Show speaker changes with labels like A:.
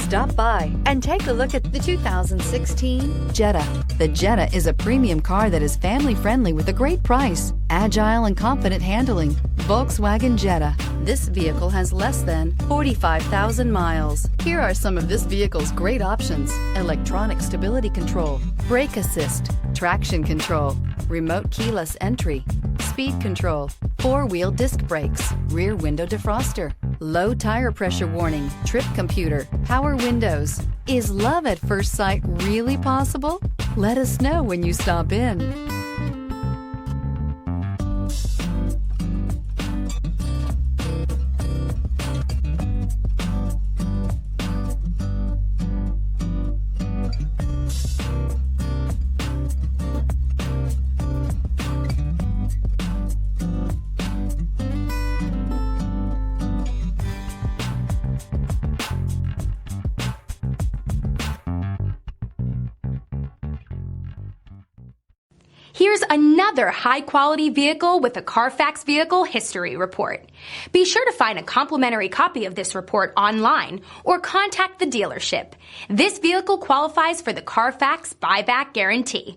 A: Stop by and take a look at the 2016 Jetta. The Jetta is a premium car that is family-friendly with a great price, agile and confident handling. Volkswagen Jetta. This vehicle has less than 45,000 miles. Here are some of this vehicle's great options: electronic stability control, brake assist, traction control, remote keyless entry, speed control, four-wheel disc brakes, rear window defroster, low tire pressure warning, trip computer, power windows. Is love at first sight really possible? Let us know when you stop in.
B: Here's another high-quality vehicle with a Carfax Vehicle History Report. Be sure to find a complimentary copy of this report online or contact the dealership. This vehicle qualifies for the Carfax Buyback Guarantee.